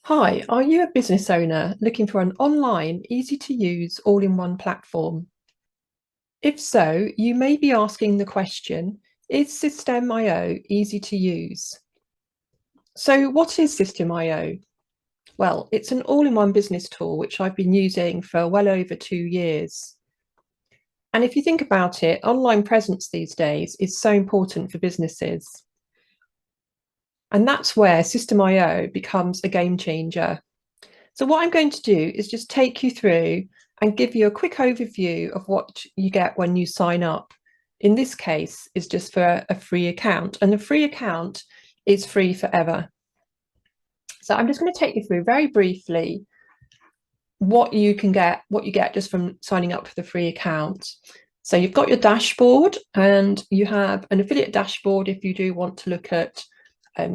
Hi, are you a business owner looking for an online, easy to use, all-in-one platform? If so, you may be asking the question, is Systeme.io easy to use? So what is Systeme.io? Well, it's an all-in-one business tool which I've been using for well over 2 years. And if you think about it, online presence these days is so important for businesses. And that's where Systeme.io becomes a game changer. So what I'm going to do is just take you through and give you a quick overview of what you get when you sign up. In this case, is just for a free account, and the free account is free forever. So I'm just going to take you through very briefly what you get just from signing up for the free account. So you've got your dashboard, and you have an affiliate dashboard if you do want to look at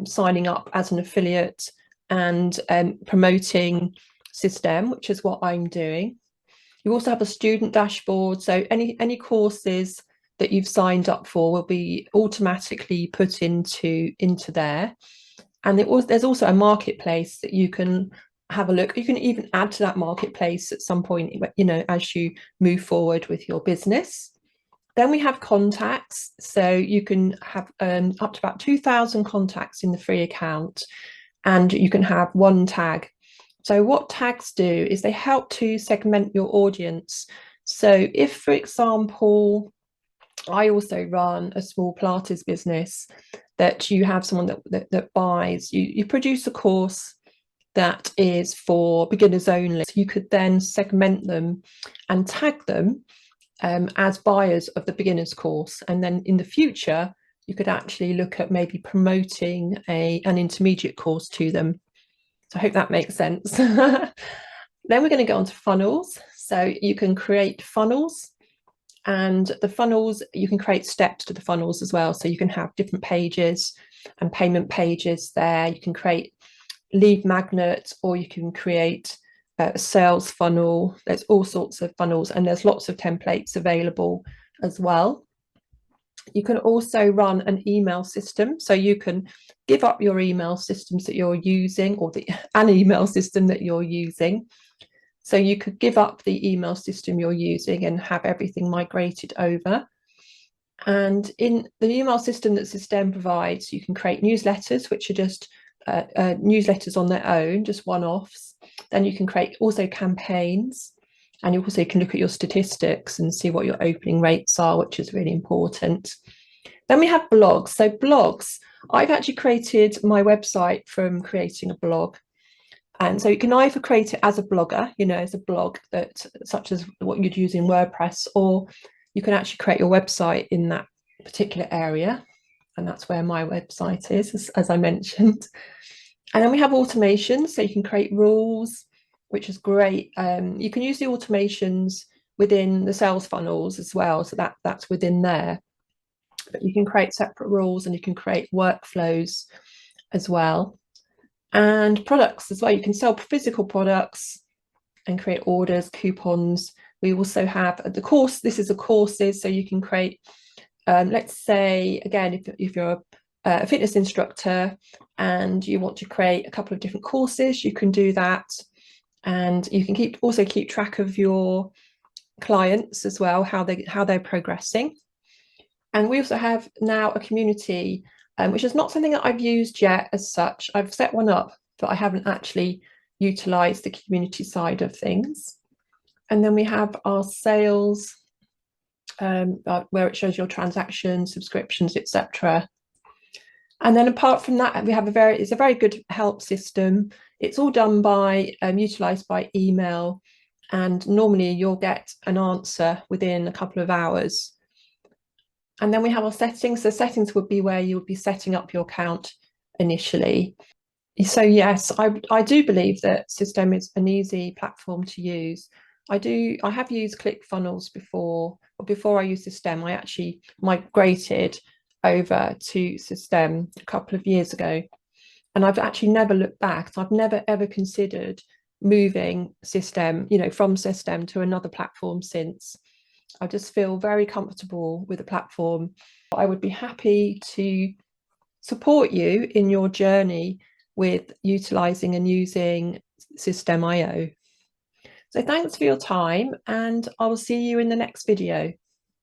signing up as an affiliate and promoting Systeme, which is what I'm doing. You also have a student dashboard, so any courses that you've signed up for will be automatically put into there. And there's also a marketplace that you can have a look. You can even add to that marketplace at some point, as you move forward with your business. Then we have contacts, so you can have up to about 2,000 contacts in the free account, and you can have one tag. So what tags do is they help to segment your audience. So if, for example, I also run a small Pilates business, that you have someone that buys, you produce a course that is for beginners only. So you could then segment them and tag them as buyers of the beginners course. And then in the future, you could actually look at maybe promoting an intermediate course to them. So I hope that makes sense. Then we're going to go on to funnels. So you can create funnels, and the funnels, you can create steps to the funnels as well. So you can have different pages and payment pages there. You can create lead magnets, or you can create a sales funnel. There's all sorts of funnels, and there's lots of templates available as well. You can also run an email system, so you can give up your email systems that you're using, or an email system that you're using. So you could give up the email system you're using and have everything migrated over. And in the email system that Systeme provides, you can create newsletters, which are just newsletters on their own, just one-offs. Then you can create also campaigns, and you also can look at your statistics and see what your opening rates are, which is really important. Then we have blogs. So blogs, I've actually created my website from creating a blog. And so you can either create it as a blogger, as a blog that, such as what you'd use in WordPress, or you can actually create your website in that particular area. And that's where my website is, as I mentioned. And then we have automations, so you can create rules, which is great. You can use the automations within the sales funnels as well, so that's within there. But you can create separate rules, and you can create workflows as well. And products as well. You can sell physical products and create orders, coupons. We also have the course. This is a courses, so you can create, let's say, again, if you're a fitness instructor and you want to create a couple of different courses, you can do that. And you can also keep track of your clients as well, how they're progressing. And we also have now a community, which is not something that I've used yet as such. I've set one up, but I haven't actually utilized the community side of things. And then we have our sales, where it shows your transactions, subscriptions, etc. And then apart from that, we have it's a very good help system. It's all done by utilized by email, and normally you'll get an answer within a couple of hours. And then we have our settings. The settings would be where you would be setting up your account initially. So yes, I do believe that Systeme is an easy platform to use. I have used ClickFunnels before, but before I used Systeme, I actually migrated over to Systeme a couple of years ago. And I've actually never looked back. So I've never ever considered moving Systeme, from Systeme to another platform since. I just feel very comfortable with the platform. I would be happy to support you in your journey with utilising and using Systeme.io. So thanks for your time, and I will see you in the next video.